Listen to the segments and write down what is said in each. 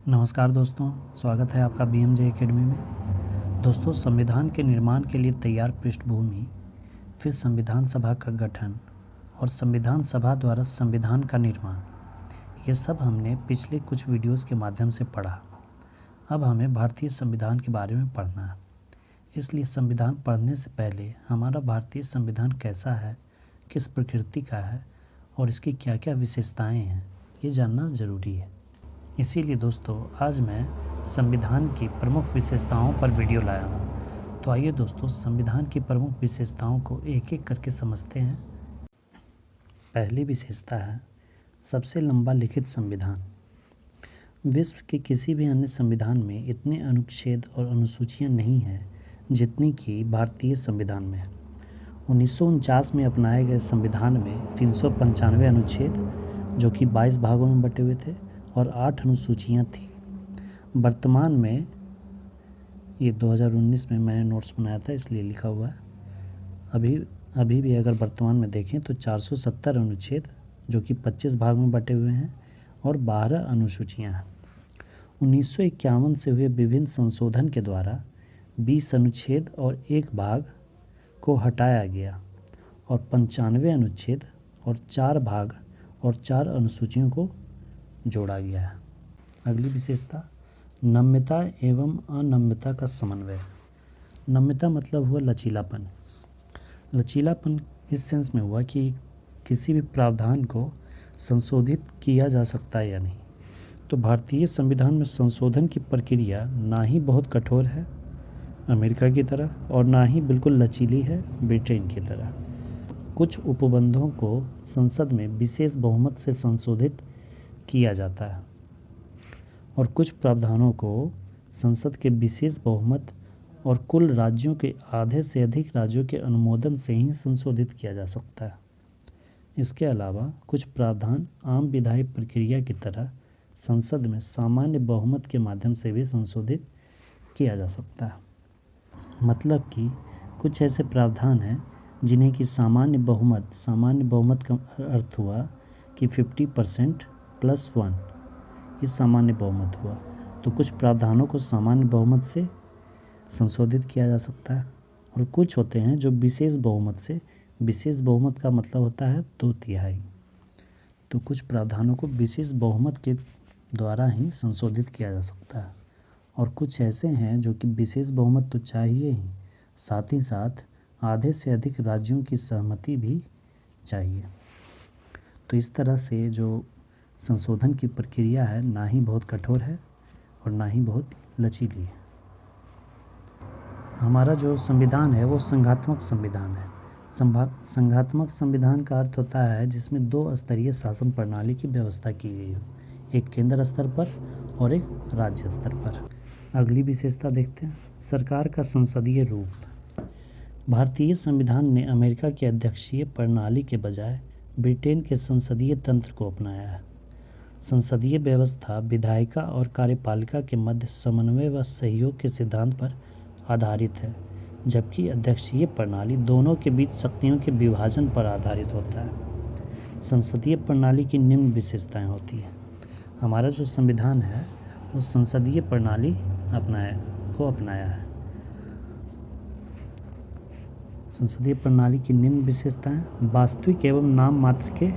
नमस्कार दोस्तों, स्वागत है आपका BMJ एकेडमी में। दोस्तों, संविधान के निर्माण के लिए तैयार पृष्ठभूमि, फिर संविधान सभा का गठन और संविधान सभा द्वारा संविधान का निर्माण, ये सब हमने पिछले कुछ वीडियोस के माध्यम से पढ़ा। अब हमें भारतीय संविधान के बारे में पढ़ना है। इसलिए संविधान पढ़ने से पहले हमारा भारतीय संविधान कैसा है, किस प्रकृति का है और इसकी क्या क्या विशेषताएँ हैं, ये जानना ज़रूरी है। इसीलिए दोस्तों, आज मैं संविधान की प्रमुख विशेषताओं पर वीडियो लाया हूँ। तो आइए दोस्तों, संविधान की प्रमुख विशेषताओं को एक एक करके समझते हैं। पहली विशेषता है सबसे लंबा लिखित संविधान। विश्व के किसी भी अन्य संविधान में इतने अनुच्छेद और अनुसूचियाँ नहीं हैं जितनी कि भारतीय संविधान में है। 1949 में अपनाए गए संविधान में 395 अनुच्छेद, जो कि 22 भागों में बटे हुए थे, और 8 अनुसूचियाँ थी। वर्तमान में ये 2019 में मैंने नोट्स बनाया था, इसलिए लिखा हुआ है। अभी भी अगर वर्तमान में देखें तो 470 अनुच्छेद, जो कि 25 भाग में बटे हुए हैं, और 12 अनुसूचियाँ हैं। 1951 से हुए विभिन्न संशोधन के द्वारा 20 अनुच्छेद और 1 भाग को हटाया गया और 95 अनुच्छेद और 4 भाग और 4 अनुसूचियों को जोड़ा गया है। अगली विशेषता नम्यता एवं अनम्यता का समन्वय। नम्यता मतलब हुआ लचीलापन। लचीलापन इस सेंस में हुआ कि किसी भी प्रावधान को संशोधित किया जा सकता है या नहीं। तो भारतीय संविधान में संशोधन की प्रक्रिया ना ही बहुत कठोर है अमेरिका की तरह, और ना ही बिल्कुल लचीली है ब्रिटेन की तरह। कुछ उपबंधों को संसद में विशेष बहुमत से संशोधित किया जाता है और कुछ प्रावधानों को संसद के विशेष बहुमत और कुल राज्यों के आधे से अधिक राज्यों के अनुमोदन से ही संशोधित किया जा सकता है। इसके अलावा कुछ प्रावधान आम विधायी प्रक्रिया की तरह संसद में सामान्य बहुमत के माध्यम से भी संशोधित किया जा सकता है। मतलब कि कुछ ऐसे प्रावधान हैं जिन्हें कि सामान्य बहुमत का अर्थ हुआ कि 50% + 1, ये सामान्य बहुमत हुआ। तो कुछ प्रावधानों को सामान्य बहुमत से संशोधित किया जा सकता है, और कुछ होते हैं जो विशेष बहुमत से, विशेष बहुमत का मतलब होता है 2/3। तो कुछ प्रावधानों को विशेष बहुमत के द्वारा ही संशोधित किया जा सकता है, और कुछ ऐसे हैं जो कि विशेष बहुमत तो चाहिए ही, साथ ही साथ आधे से अधिक राज्यों की सहमति भी चाहिए। तो इस तरह से जो संशोधन की प्रक्रिया है ना ही बहुत कठोर है और ना ही बहुत लचीली है। हमारा जो संविधान है वो संघात्मक संविधान है। संघात्मक संविधान का अर्थ होता है जिसमें 2 स्तरीय शासन प्रणाली की व्यवस्था की गई हो, एक केंद्र स्तर पर और एक राज्य स्तर पर। अगली विशेषता देखते हैं, सरकार का संसदीय रूप। भारतीय संविधान ने अमेरिका की अध्यक्षीय प्रणाली के बजाय ब्रिटेन के संसदीय तंत्र को अपनाया है। संसदीय व्यवस्था विधायिका और कार्यपालिका के मध्य समन्वय व सहयोग के सिद्धांत पर आधारित है, जबकि अध्यक्षीय प्रणाली दोनों के बीच शक्तियों के विभाजन पर आधारित होता है। संसदीय प्रणाली की निम्न विशेषताएं होती हैं। हमारा जो संविधान है वो संसदीय प्रणाली अपनाया है। संसदीय प्रणाली की निम्न विशेषताएं: वास्तविक एवं नाम मात्र के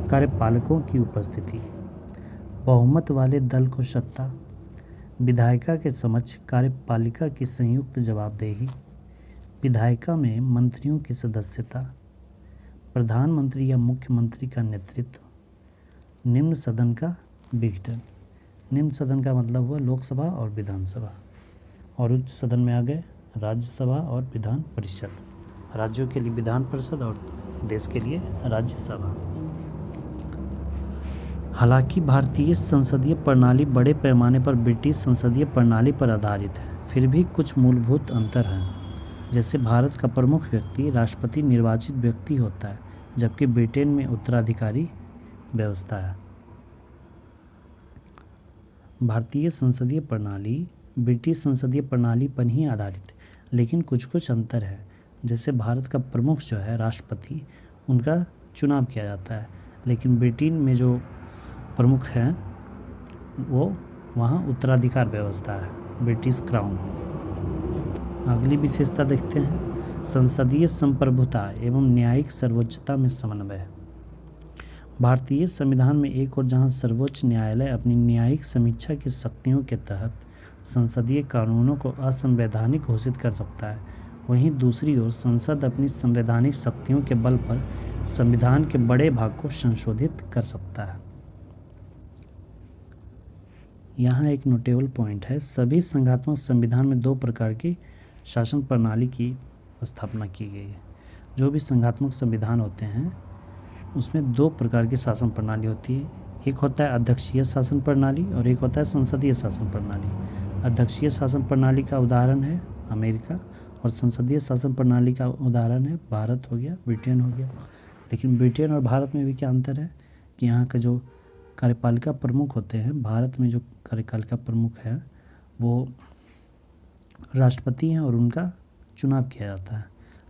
कार्यपालकों की उपस्थिति, बहुमत वाले दल को सत्ता, विधायिका के समक्ष कार्यपालिका की संयुक्त जवाबदेही, विधायिका में मंत्रियों की सदस्यता, प्रधानमंत्री या मुख्यमंत्री का नेतृत्व, निम्न सदन का विघटन। निम्न सदन का मतलब हुआ लोकसभा और विधानसभा, और उच्च सदन में आ गए राज्यसभा और विधान परिषद। राज्यों के लिए विधान परिषद और देश के लिए राज्यसभा। हालांकि भारतीय संसदीय प्रणाली बड़े पैमाने पर ब्रिटिश संसदीय प्रणाली पर आधारित है, फिर भी कुछ मूलभूत अंतर हैं। जैसे भारत का प्रमुख व्यक्ति राष्ट्रपति निर्वाचित व्यक्ति होता है, जबकि ब्रिटेन में उत्तराधिकारी व्यवस्था है। भारतीय संसदीय प्रणाली ब्रिटिश संसदीय प्रणाली पर ही आधारित है, लेकिन कुछ अंतर है। जैसे भारत का प्रमुख जो है राष्ट्रपति, उनका चुनाव किया जाता है, लेकिन ब्रिटेन में जो प्रमुख हैं वो वहाँ उत्तराधिकार व्यवस्था है, ब्रिटिश क्राउन। अगली विशेषता देखते हैं, संसदीय संप्रभुता एवं न्यायिक सर्वोच्चता में समन्वय। भारतीय संविधान में एक और जहां सर्वोच्च न्यायालय अपनी न्यायिक समीक्षा की शक्तियों के तहत संसदीय कानूनों को असंवैधानिक घोषित कर सकता है, वहीं दूसरी ओर संसद अपनी संवैधानिक शक्तियों के बल पर संविधान के बड़े भाग को संशोधित कर सकता है। यहाँ एक नोटेबल पॉइंट है, सभी संघात्मक संविधान में दो प्रकार की शासन प्रणाली की स्थापना की गई है। जो भी संघात्मक संविधान होते हैं उसमें दो प्रकार की शासन प्रणाली होती है, एक होता है अध्यक्षीय शासन प्रणाली और एक होता है संसदीय शासन प्रणाली। अध्यक्षीय शासन प्रणाली का उदाहरण है अमेरिका और संसदीय शासन प्रणाली का उदाहरण है भारत हो गया, ब्रिटेन हो गया। लेकिन ब्रिटेन और भारत में भी क्या अंतर है कि यहाँ का जो कार्यपालिका प्रमुख होते हैं, भारत में जो कार्यपालिका प्रमुख है वो राष्ट्रपति हैं और उनका चुनाव किया जाता है,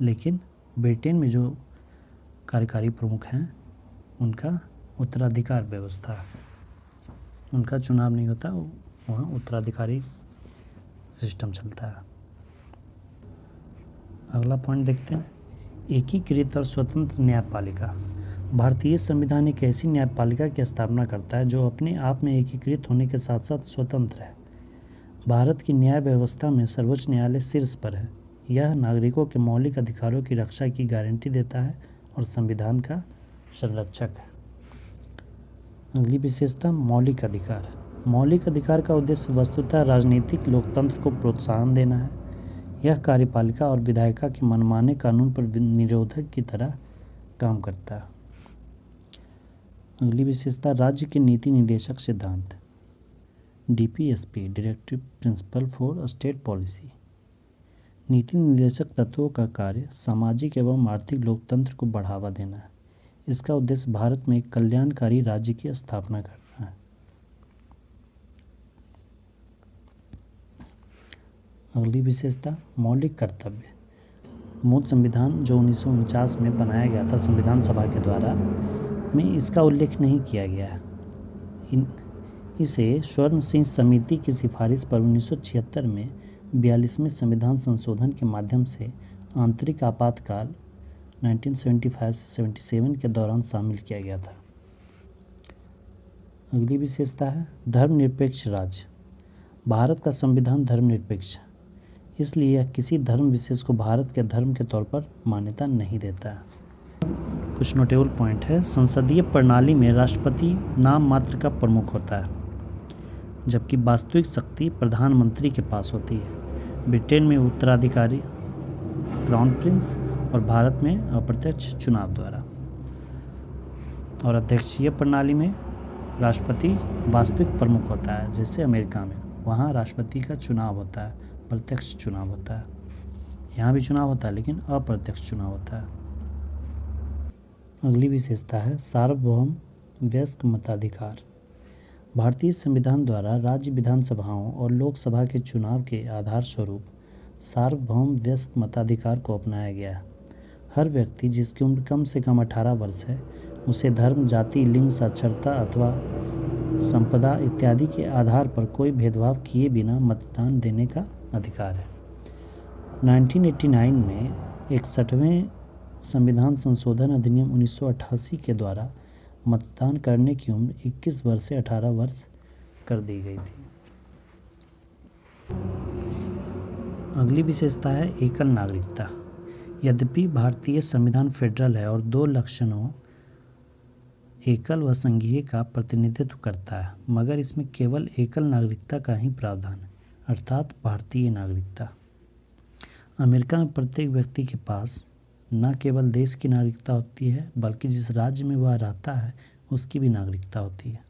लेकिन ब्रिटेन में जो कार्यकारी प्रमुख हैं उनका उत्तराधिकार व्यवस्था है, उनका चुनाव नहीं होता, वहाँ उत्तराधिकारी सिस्टम चलता है। अगला पॉइंट देखते हैं, एकीकृत और स्वतंत्र न्यायपालिका। भारतीय संविधान एक ऐसी न्यायपालिका की स्थापना करता है जो अपने आप में एकीकृत होने के साथ साथ स्वतंत्र है। भारत की न्याय व्यवस्था में सर्वोच्च न्यायालय शीर्ष पर है। यह नागरिकों के मौलिक अधिकारों की रक्षा की गारंटी देता है और संविधान का संरक्षक है। अगली विशेषता, मौलिक अधिकार। मौलिक अधिकार का उद्देश्य वस्तुतः राजनीतिक लोकतंत्र को प्रोत्साहन देना है। यह कार्यपालिका और विधायिका के मनमाने कानून पर निरोधक की तरह काम करता है। अगली विशेषता, राज्य के नीति निर्देशक सिद्धांत, DPSP, directive principle for state policy. नीति निर्देशक तत्वों का कार्य सामाजिक एवं आर्थिक लोकतंत्र को बढ़ावा देना है। इसका उद्देश्य भारत में एक कल्याणकारी राज्य की स्थापना करना है। अगली विशेषता, मौलिक कर्तव्य। मूल संविधान जो 1949 में बनाया गया था संविधान सभा के द्वारा में इसका उल्लेख नहीं किया गया है। इसे स्वर्ण सिंह समिति की सिफारिश पर 1976 में 42वें संविधान संशोधन के माध्यम से आंतरिक आपातकाल 1975 से 77 के दौरान शामिल किया गया था। अगली विशेषता है, धर्मनिरपेक्ष राज्य। भारत का संविधान धर्मनिरपेक्ष है, इसलिए यह किसी धर्म विशेष को भारत के धर्म के तौर पर मान्यता नहीं देता है। कुछ नोटेबल पॉइंट है, संसदीय प्रणाली में राष्ट्रपति नाम मात्र का प्रमुख होता है, जबकि वास्तविक शक्ति प्रधानमंत्री के पास होती है। ब्रिटेन में उत्तराधिकारी क्राउन प्रिंस और भारत में अप्रत्यक्ष चुनाव द्वारा। और अध्यक्षीय प्रणाली में राष्ट्रपति वास्तविक प्रमुख होता है, जैसे अमेरिका में, वहाँ राष्ट्रपति का चुनाव होता है, प्रत्यक्ष चुनाव होता है। यहाँ भी चुनाव होता है लेकिन अप्रत्यक्ष चुनाव होता है। अगली विशेषता है, सार्वभौम वयस्क मताधिकार। भारतीय संविधान द्वारा राज्य विधानसभाओं और लोकसभा के चुनाव के आधार स्वरूप सार्वभौम वयस्क मताधिकार को अपनाया गया है। हर व्यक्ति जिसकी उम्र कम से कम 18 वर्ष है उसे धर्म, जाति, लिंग, साक्षरता अथवा संपदा इत्यादि के आधार पर कोई भेदभाव किए बिना मतदान देने का अधिकार है। 1989 में 61वें संविधान संशोधन अधिनियम 1988 के द्वारा मतदान करने की उम्र 21 वर्ष से 18 वर्ष कर दी गई थी। अगली विशेषता है, एकल नागरिकता। यद्यपि भारतीय संविधान फेडरल है और दो लक्षणों एकल व संघीय का प्रतिनिधित्व करता है, मगर इसमें केवल एकल नागरिकता का ही प्रावधान है, अर्थात भारतीय नागरिकता। अमेरिका में प्रत्येक व्यक्ति के पास न केवल देश की नागरिकता होती है बल्कि जिस राज्य में वह रहता है उसकी भी नागरिकता होती है।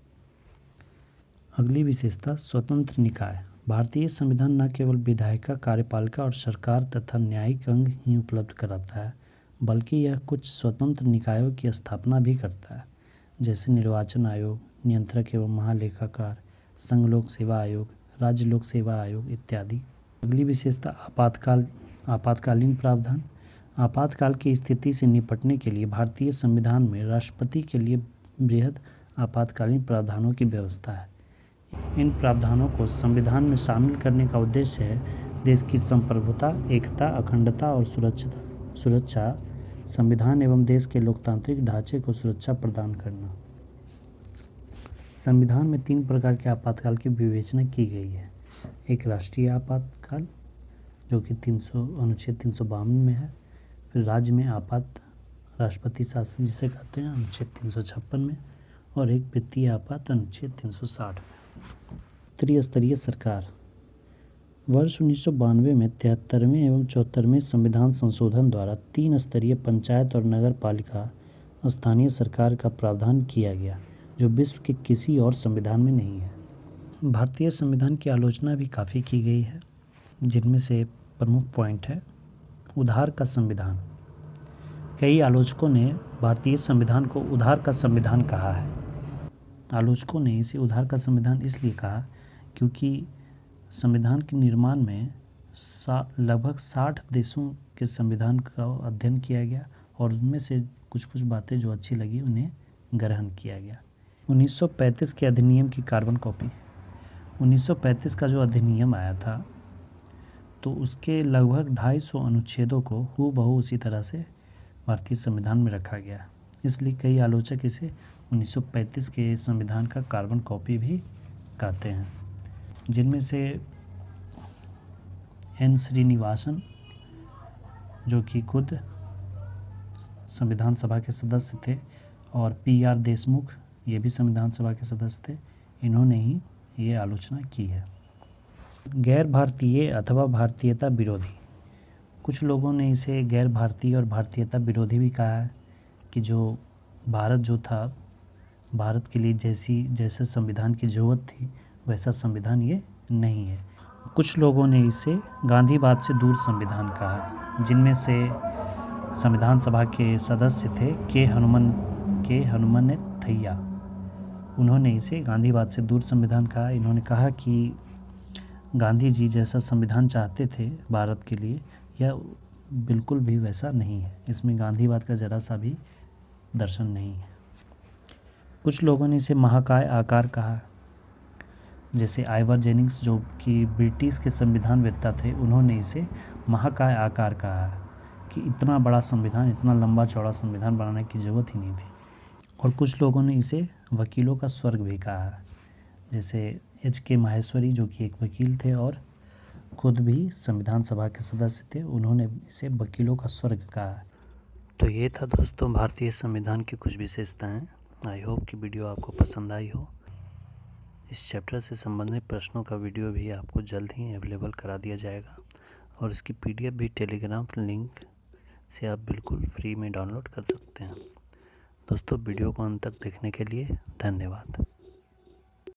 अगली विशेषता, स्वतंत्र निकाय। भारतीय संविधान न केवल विधायिका, कार्यपालिका और सरकार तथा न्यायिक अंग ही उपलब्ध कराता है बल्कि यह कुछ स्वतंत्र निकायों की स्थापना भी करता है, जैसे निर्वाचन आयोग, नियंत्रक एवं महालेखाकार, संघ लोक सेवा आयोग, राज्य लोक सेवा आयोग इत्यादि। अगली विशेषता, आपातकालीन प्रावधान। आपातकाल की स्थिति से निपटने के लिए भारतीय संविधान में राष्ट्रपति के लिए बृहद आपातकालीन प्रावधानों की व्यवस्था है। इन प्रावधानों को संविधान में शामिल करने का उद्देश्य है देश की संप्रभुता, एकता, अखंडता और सुरक्षा, संविधान एवं देश के लोकतांत्रिक ढांचे को सुरक्षा प्रदान करना। संविधान में 3 प्रकार के आपातकाल की विवेचना की गई है। एक राष्ट्रीय आपातकाल जो कि अनुच्छेद 352 में है, फिर राज्य में आपात राष्ट्रपति शासन जिसे कहते हैं अनुच्छेद 356 में, और एक वित्तीय आपात अनुच्छेद 360 में। त्रिस्तरीय सरकार। वर्ष 1992 में 73वें एवं 74वें संविधान संशोधन द्वारा 3 स्तरीय पंचायत और नगर पालिका स्थानीय सरकार का प्रावधान किया गया, जो विश्व के किसी और संविधान में नहीं है। भारतीय संविधान की आलोचना भी काफ़ी की गई है, जिनमें से प्रमुख पॉइंट है उधार का संविधान। कई आलोचकों ने भारतीय संविधान को उधार का संविधान कहा है। आलोचकों ने इसे उधार का संविधान इसलिए कहा क्योंकि संविधान के निर्माण में लगभग 60 देशों के संविधान का अध्ययन किया गया और उनमें से कुछ बातें जो अच्छी लगी उन्हें ग्रहण किया गया। 1935 के अधिनियम की कार्बन कॉपी। 1935 का जो अधिनियम आया था तो उसके लगभग 250 अनुच्छेदों को हूबहू उसी तरह से भारतीय संविधान में रखा गया, इसलिए कई आलोचक इसे 1935 के संविधान का कार्बन कॉपी भी कहते हैं, जिनमें से एन श्रीनिवासन जो कि खुद संविधान सभा के सदस्य थे और PR देशमुख ये भी संविधान सभा के सदस्य थे, इन्होंने ही ये आलोचना की है। गैर भारतीय अथवा भारतीयता विरोधी। कुछ लोगों ने इसे गैर भारतीय और भारतीयता विरोधी भी कहा है कि जो भारत जो था, भारत के लिए जैसे संविधान की ज़रूरत थी वैसा संविधान ये नहीं है। कुछ लोगों ने इसे गांधीवाद से दूर संविधान कहा, जिनमें से संविधान सभा के सदस्य थे के हनुमंतैया। उन्होंने इसे गांधीवाद से दूर संविधान कहा। इन्होंने कहा कि गांधी जी जैसा संविधान चाहते थे भारत के लिए, यह बिल्कुल भी वैसा नहीं है, इसमें गांधीवाद का ज़रा सा भी दर्शन नहीं है। कुछ लोगों ने इसे महाकाय आकार कहा, जैसे आइवर जेनिंग्स जो कि ब्रिटिश के संविधान वेत्ता थे, उन्होंने इसे महाकाय आकार कहा कि इतना बड़ा संविधान, इतना लंबा चौड़ा संविधान बनाने की ज़रूरत ही नहीं थी। और कुछ लोगों ने इसे वकीलों का स्वर्ग भी कहा, जैसे HK माहेश्वरी जो कि एक वकील थे और खुद भी संविधान सभा के सदस्य थे, उन्होंने इसे वकीलों का स्वर्ग कहा। तो ये था दोस्तों भारतीय संविधान की कुछ विशेषताएं। आई होप कि वीडियो आपको पसंद आई हो। इस चैप्टर से संबंधित प्रश्नों का वीडियो भी आपको जल्द ही अवेलेबल करा दिया जाएगा और इसकी PDF भी टेलीग्राम लिंक से आप बिल्कुल फ्री में डाउनलोड कर सकते हैं। दोस्तों वीडियो को अंत तक देखने के लिए धन्यवाद।